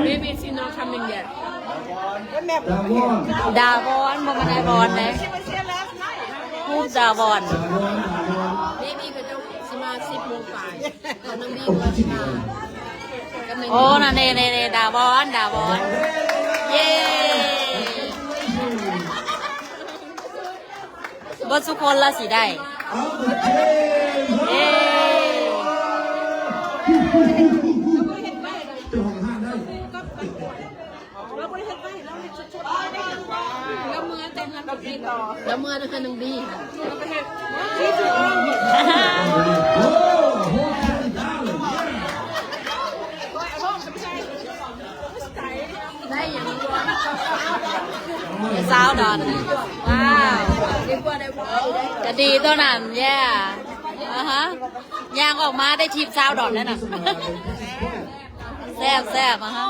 Maybe she's not coming yet. ดาวอนบ่มันไอบอนเลยฮู้ดาวอน Maybe ก็จะสิมา10 โมงป่ายแล้วน้องบีก็สิมา โอ้น่ะเน่ดาวอนเย้บ่ทุกคนละสิได้เย้แล้วเมื่อเต็มแล้วน้องบีแล้วเมื่อนะคะน้องบีได้อย่างนี้ สาวดอนว้าวจะดีตัวนั้นแย่ย่างออกมาได้ทีมสาวดอนแล้วน่ะแซ่บฮะ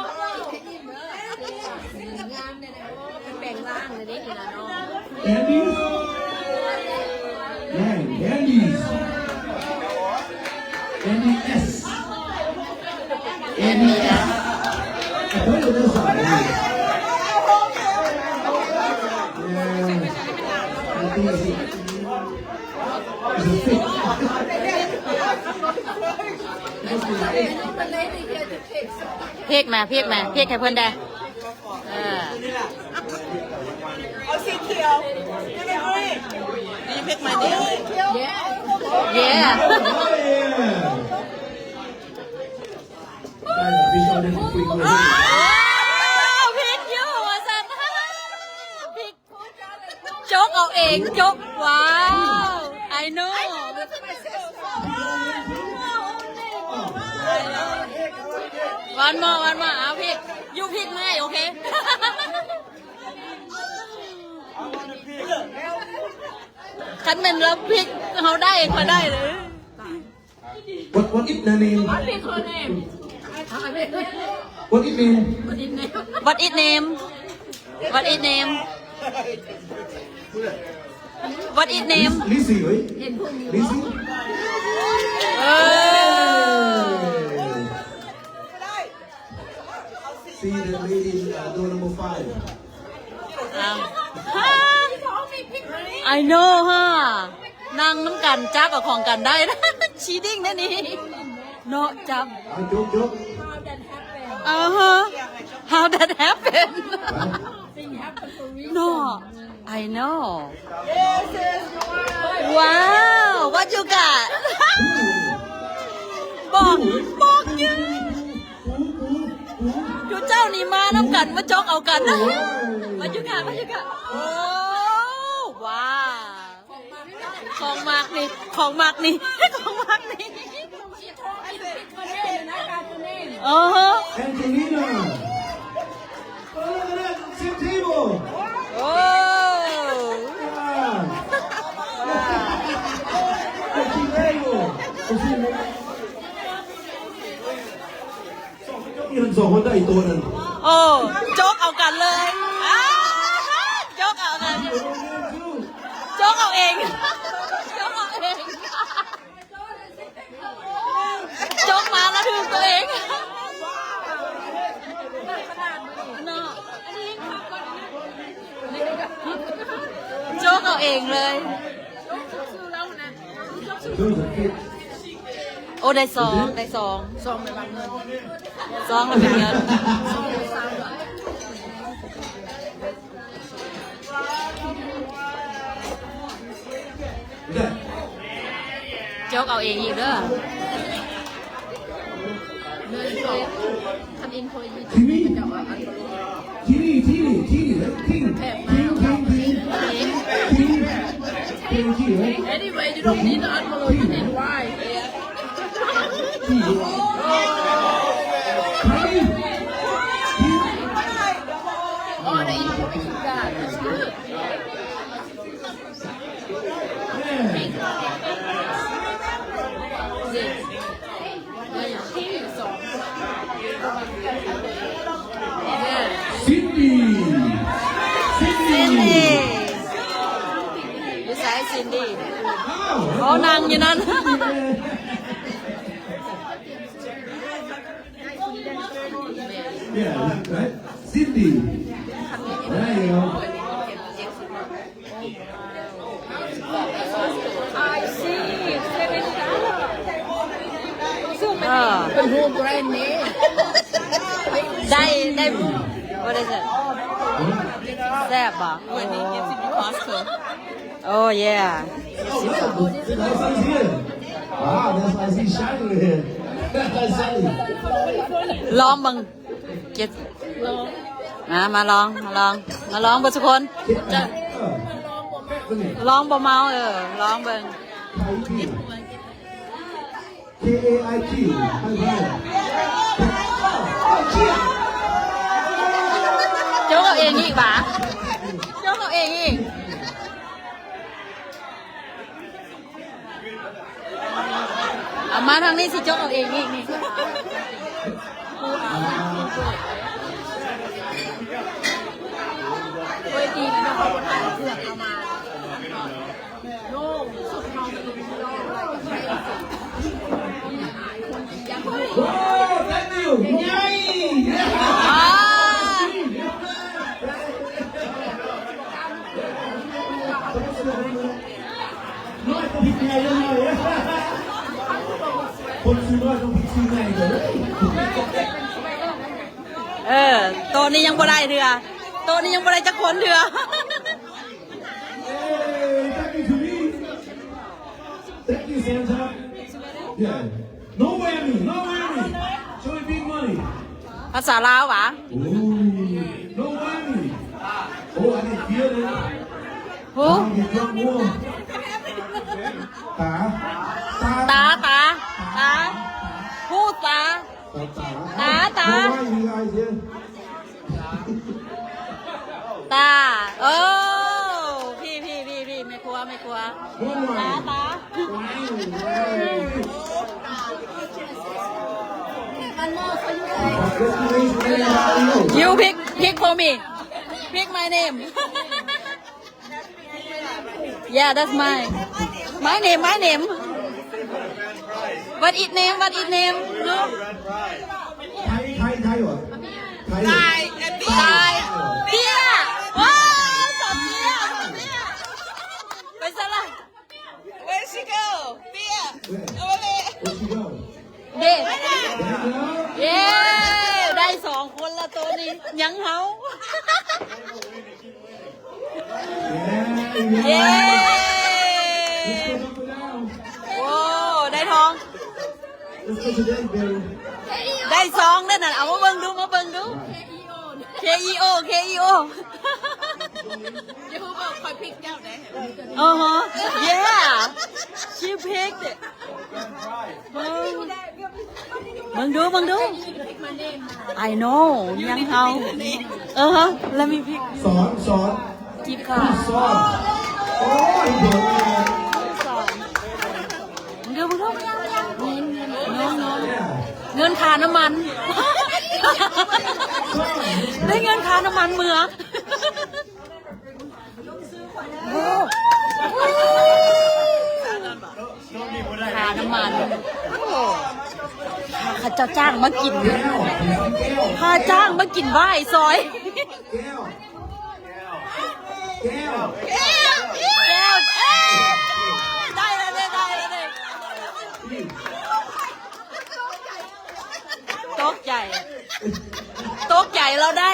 แบ่งร่างเลยนี่นะน้อง เพกมาเพกให้เพิ่นได้เอาสีเขียวนี่เพกมาดิเย้พริกอยู่ว่าซั่นพริกโจ๊กเอาเองโจ๊กว้าว I know วันมาเอาพริกอยู่พริกไหมโอเคคันเป็นแล้วพริกเขาได้เขาได้เลย What is the name? What it mean? What is name? What is name? What is name? Lizzie, right? Lizzie? See the lady door number 5. I know ฮะนั่งน้ำกันจับกับของกันได้นะชีดิ้งนั่นนี่เนาะจับJoke. How that happen? No, I know. Wow, what you got? บอกยังอยู่เจ้านี่มาน้ำกันมาจอกเอากันนะwhat you got? โอ้ว้าวของมากนี่Angelina. Oh, look at that. Same table. โอ้ Same table. นี่ทั้งสองคนได้อีกตัวนึง โอ้โจ๊กเอากันเลยโจ๊กเอากันโจ๊กเอาเองโจ๊กมาแล้วถึงตัวเองโจ๊กเอาเองเลยโอ้ได้ซองไปบางเงิน ซองแล้วเป็นเงินโจ๊กเอาเองอีกเด้อเงินเลยทำอินโฟยี Timmy. จะว่าอัน Timmy. Anyway, you don't need the envelope, you need why? Oh, the information you got, that's good. Cindy. อยู่สายซินดี้เขานั่งอยู่นั่น Yeah, right? Cindy. There you go. I see $7 เป็นรูปแบรนด์นี้ ได้ what is it แซ่บบ่ When he gives it to Costco. oh yeah That's why he's here. Wow, that's why he's shining here. That's shiny. ลองบังเก็บมาลองบ่ทุกคนจะลองบ่เมาลองเบิ่ง KAIT. Oh, cheer. โจ๊กเอาเองอีกบ่โจ๊กเอาเองอีกเอามาทางนี้สิโจ๊กเอาเองอีกนี่ เว้ยดีนะเขาถ่ายเสือกเอามาโน่สุดทองสุดยอดอะไรกับใครยังไม่ Oh, thank you. Yay. อ่า น้อยต้องพิจารณายังไงคนซื้อน้อยต้องพิจารณาเลย โตะนี้ยังบ่ได้เถื่อโตะนี้ยังบ่ได้จักคนเถื่อ Hey, thank you to me. Thank you, Santa. Yeah. No whammy, no whammy. Show me big money. ภาษาลาวหวะ Ooh, no whammy. Oh, I didn't feel it. หู I didn't get more. ตา พูดตา ตา No whammy, guys, yeah. ตาโอ้พี่ไม่กลัว One ตา whammy. you pick for me pick my name yeah that's my name what it name no ไทยเหรอไทย Bye. And ตายเบี้ยว้าวสอบเบี้ยไปซะละ Where'd she go? Bia. Over there. Where'd she go? เด็ด There you go. เย้ได้2 คนละตัวนี้ยังเฮา Yeah, เย้ Let's go down. โอ้ได้ทอง Let's go to that, baby. ได้2นั่นน่ะเอามาเบิ่งดู KEO เดี๋ยวบอกคอยพลิกเจ้าได้ yeah she picked it เบิ่งดู I know ยังเฮาlet me pick สอน จิบค่ะ สอนโอ้ยเดี๋ยว มึงดูเงินค่าน้ำมัน ได้เงินค่าน้ำมันเมืองค่าน้ำมันข้าเจ้าจ้างมากินข้าจ้างมากินไหว้ซอย แก้ว แก้วได้เลยโต๊ะใหญ่เราได้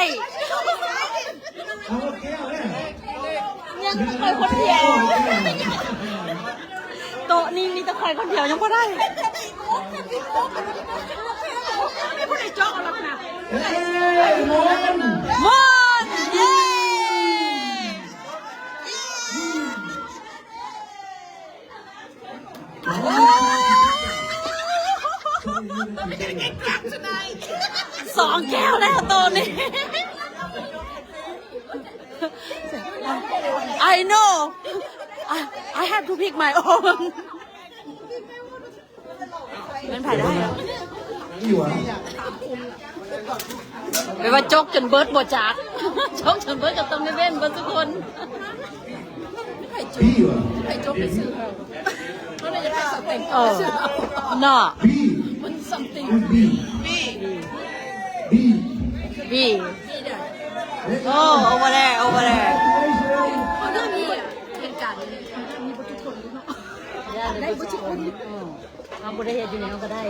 เอาแก้วเนี่ย ยังคอยคนเดียวโต๊ะนี้มีแต่คอยคนเดียวยังพอได้ไม่พูดในจ๊อกแล้วนะ เฮ้ยมน มอนเย้2 แก้วแล้วตัวนี้ I know I have to pick my own มันผ่านได้เหรอ อยู่อ่ะ ไม่ว่าจกจนเบิร์ดบ่จักจกจนเบิร์ดกับตรงนี้เว้นเบิร์ดทุกคน พี่อ่ะ ไอ้โจ๊กไปซื้อเขาเพราะเราจะไปสเต็ม ซื้อน่ะ พี่ มัน something บี B. บี พี่โอ้โอเวอร์there over there เพราะเรื่องนี้เหตุการณ์นี้มีบุตรชนเนาะได้บุตรชนเอาบ่ได้เฮ็ดอยู่แล้วก็ได้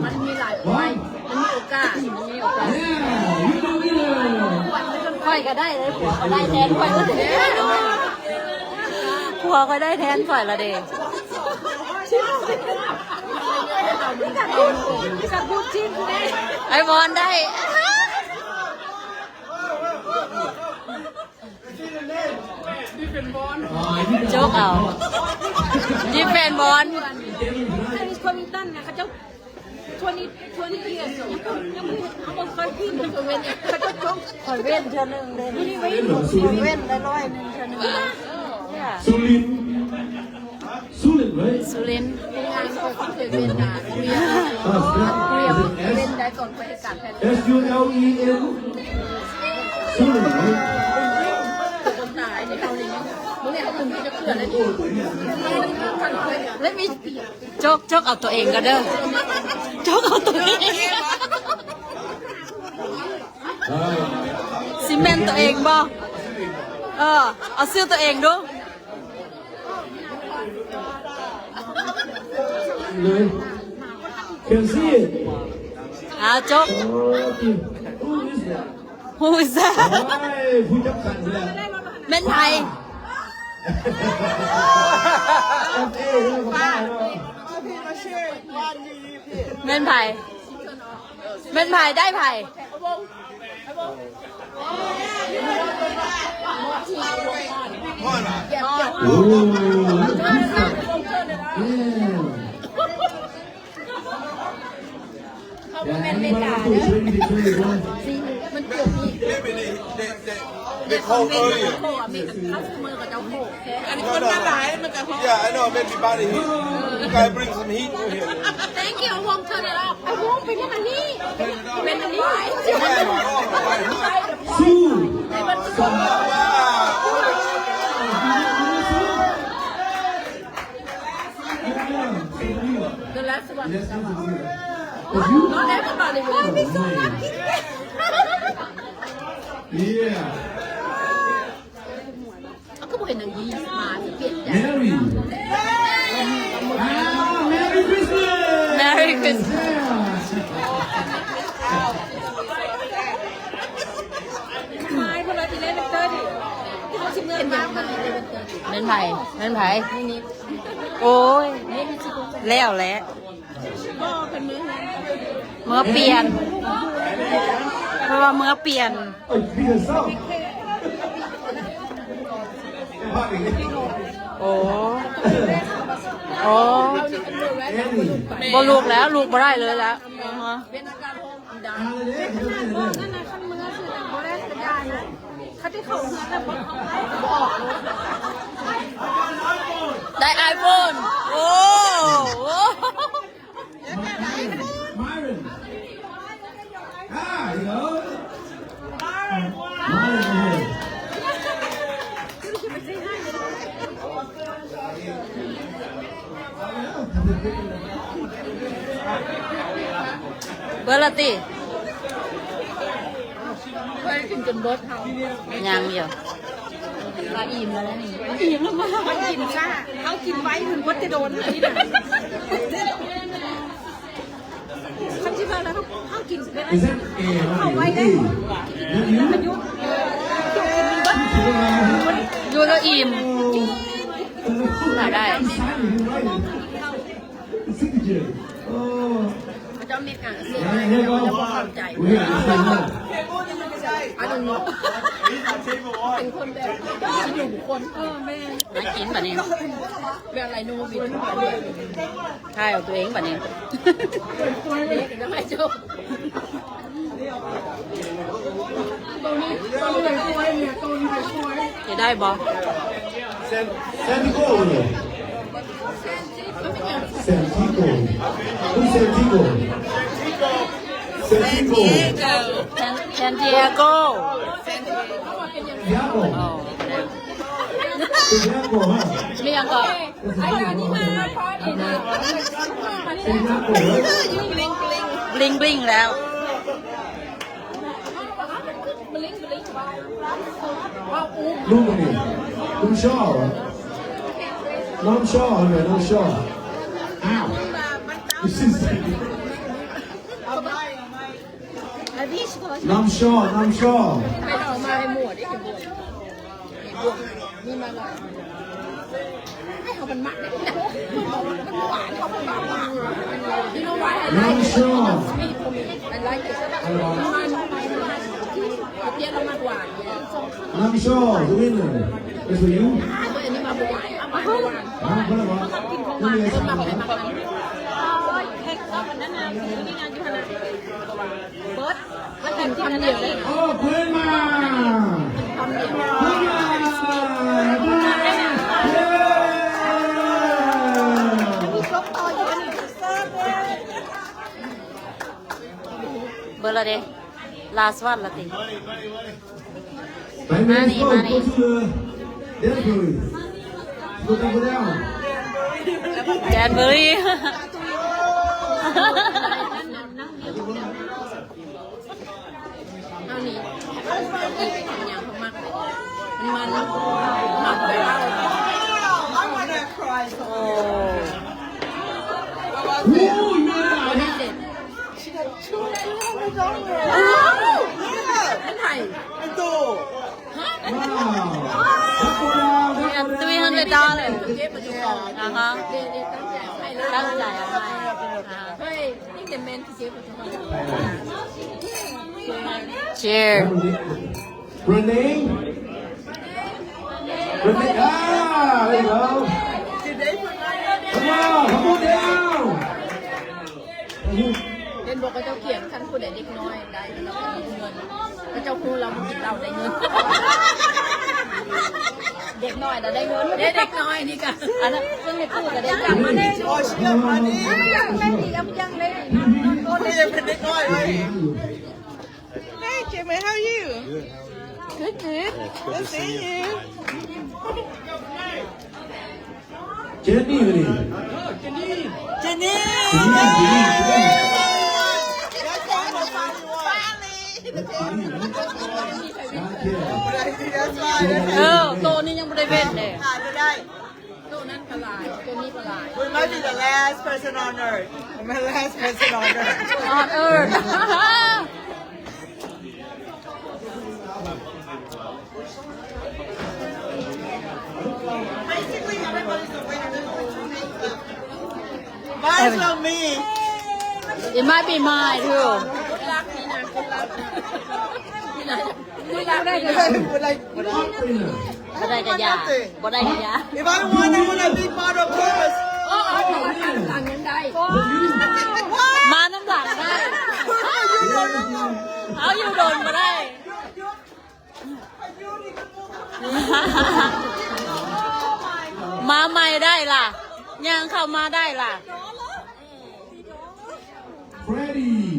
มันมีหลายไว้มันมีโอกาส ค่อยก็ได้เลยผัวก็ได้แทนค่อยแล้วเด้ผัวก็ได้แทนค่อยละเด้ จะพูดจริงแน่ ไอ้บอลได้โจกเอานี่เป็นบอล คนมีตั้นนะเขาจะทวนนี้เกียร์ยังไม่เขาบอกเคยพี่มันเคยเว้นเขาจะจง คอยเว้นเทื่อนึงเด้นี่เว้นเว้นได้100นึงเทื่อนึง Sulin. Sulin, right? สุรินทร์ งานเคยเว้นนะเรียเว้นได้ก่อนไปการแพทย์ S-U-L-E-N. Sulin, right? คนตายในเขาเนี่ยมึงเนี่ยเขาถึงจะเกลือเลยดิ แล้วมีโจกเอาตัวเองก็เด้อโจกเอาตัวเองซีเมนต์ตัวเองบ่เอาซื้อตัวเองดู Can see it. โจก Who is that? Who is that Hi, who just cut that? เม่นไทย เม่นไผ่เม่นไผ่ได้ไผ่They call earlier. โคอ่ะมีคัสเมอร์กับเจ้าโคแค่ อันนี้คนมาหลายมันจะ Yeah, I know. Maybe body heat. You guys bring some heat over here. thank you วงเธอเนี่ยเราไอ้วงเป็นอันนี้เป็นอันนี้ Sue. the last one Yes, this is you. not everybody will be so lucky Yeah. เขาก็บอกเห็นอย่างนี้มาจะเปลี่ยนใจ Mary. Merry Christmas. Merry Christmas Yeah. ไม่พวกเราจะเล่นเป็นเตอร์ดิที่เขาชิมเงินมาเป็นเตอร์ เม่นไผ่เม่นไผ่โอ้ยแล้วแหละ ก็เป็นมือ เมื่อเปลี่ยนเพราะว่าเมื่อเปลี่ยน Oh, you beat us up. โอ้โอ้ Annie. บ่ลูกแล้วลูกบ่ได้เลยแล้ว เป็นอาการโฮมดัง Holiday. นั่นนะขั้นมือคือโบแรกสัญญาณเขาที่เขาเงินแต่บอก ได้ไอโฟนโอ้ Myron. Ah, you know. Myron. เบอร์ละติ เคยกินจนเบิร์ดเขา ยังอยู่มาอิ่มแล้วนี่อิ่มแล้วมา เขากินซ่าเขากินไว้ถึงวัดจะโดนอันนี้นะคำที่ว่าแล้วเขากินเป็น Is that A? เอาไว้ได้ That ประ you? ยุกต์ อยู่แล้วอิ่มได้ Signature. Oh. เขาจะมีการเสีย Yeah, here you go. ใจ We got this thing now. อันนั้นเป็นคนแบบหนุ่มคนแม่ มากินแบบนี้ แบบอะไรโนบิน ทายเอาตัวเองแบบนี้ นี่จะไม่จบตรงนี้เลยช่วยเนี่ยตรงนี้เลยช่วย จะได้บ่ Santiago over there. Santiago. Who's Santiago? Santiago. แซนติอาโก Santiago. อ๋อ Santiago, huh? เรียงก็ ไอ้อันนี้มาพอดีนะ Santiago, right? บลิงบลิงแล้ว Look at me. I'm sure. No, I'm sure, man. I'm sure. Ow. This is. No, I'm sure. No, I'm sure. ไม่เอามาให้หมวดได้เห็นบวกมีมาเลยให้เขามันมักได้นะมันหวานเขามันหวาน You know why I No, like I'm it? sure. I like it. เตี้ยเรามากหวาน No, I'm sure. The winner is for you. อันนี้มาหวานเอามาหวาน What กินของ about? หวาน Let me เพิ่ม ask มา you. ให้มากันเค้กซอฟนั่นน่ะนี่งานอยู่ขนาดเบิร์ดมันเป็นคำเดียวเลย Oh, Puma! คำเดียว Puma! Yeah! ครบต่ออยู่นี่ เบอร์ละเด้ last one ละติ Right, man, Money, go, money. go to the dance parade. Go down, go down. แดนเบอรี่ เอานี่อย่างเขามากมันหมักไปแล้ว I want to cry. โอ้ Ooh, you made it out. เด็ด She got 200 อันไทย Ito. Wow. Up or down, up or down. $300 เก็บมาจุกอง อ่าฮะ เด็ดตั้งใจให้เลย ตั้งใจเอาให้อ่า เฮ้ยนี่เป็นแมนที่เก็บมาจุกอง cheer Renee? Renee? Ah, there you go. Did they put my Come on, come on down. เล่นบอกว่าเจ้าเขียนขั้นผู้ใดเด็กน้อยได้เราได้เงินพระเจ้าครูเรากินเราได้เงินเด็กน้อยเราได้เงินเด็กน้อยนี่กันอันนั้นเรื่องในตู้ก็ได้จังมาได้ Oh, she got money. ยังไม่ดียังไม่ Oh, they didn't put it on, right? Hey, Jimmy, how are you? good good Good to see you. Jenny, Renee. Jenny! Jenny. That's why finally won. That's why. เออโตนี้ยังไม่ได้เว้นเลย Today. ตู้นั้นปลายตัวนี้ปลาย We might be the last person on earth. I'm the last person on earth. on earth Basically, everybody's a winner. Might as well me. it might be mine too รักนี่นะนี่นะนี่รักได้เลย Would I? บ่ได้กะยาบ่ได้กะยา If I won, I would have been part of purpose. โอ้เอาหนูทำต่างยังได้ มาน้ำหลังได้ เอาอยู่โดนมาได้ มาใหม่ได้ล่ะยังเข้ามาได้ล่ะ Freddie.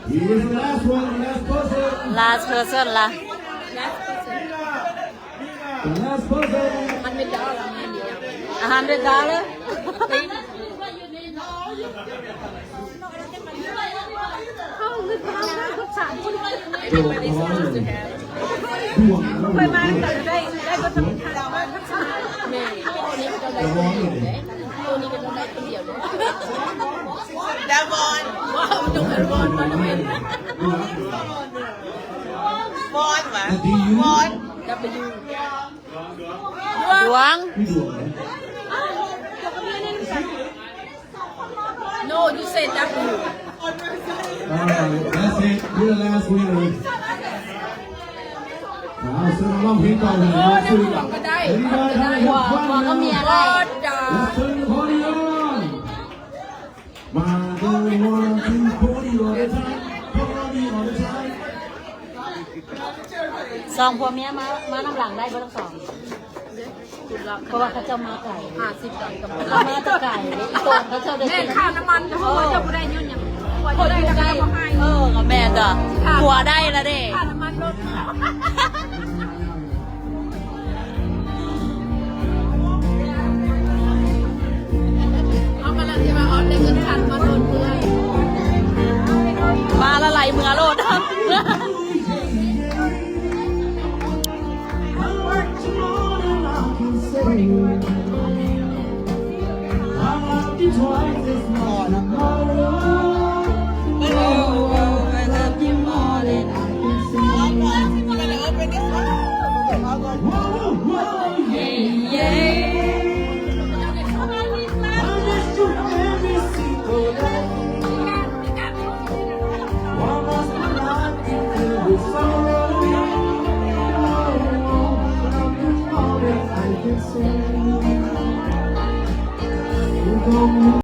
Here's the last one, the last person. last person ล่ะ The last person. มันไม่ได้หรอกมันเดียว $100 ไปมาแต่ได้ก็ต้องทำแม่ตัวนี้ก็ได้ตัวนี้ก็ได้คนเดียวเลย Devon. ว้าวจงเป็นบอลมาทำไม Vaughn, man. Do you? Vaughn. W ดวง We do it. no you said W Alright, that's it. You're the last winner. เอาเสื้อน้องเพลงก่อนเลยนะชื่อ ก็ได้ Everybody have fun บอกก็มี now. อะไร จ้า Let's turn the party on. One, two, party all the time. Party all the time. สองผัวเมียมาน้ำหลังได้บ่ต้องสอง เพราะว่าเขาเจ้ามาไก่ 50ดอกกับ เขามาแตะไก่ตรงเขาเจ้าได้ แม่ค่าน้ำมันเพราะว่าจะบ่ได้ยุ่นหยังพอได้แล้วก็บ่ให้ ก็แม่จ้ะหัวได้แล้วเด้ ค่าน้ำมันลดเอากำลังจะมาออดได้เงินค่าน้ำมันลดเพื่อ มาละไหลเมือโลด I love you twice as much.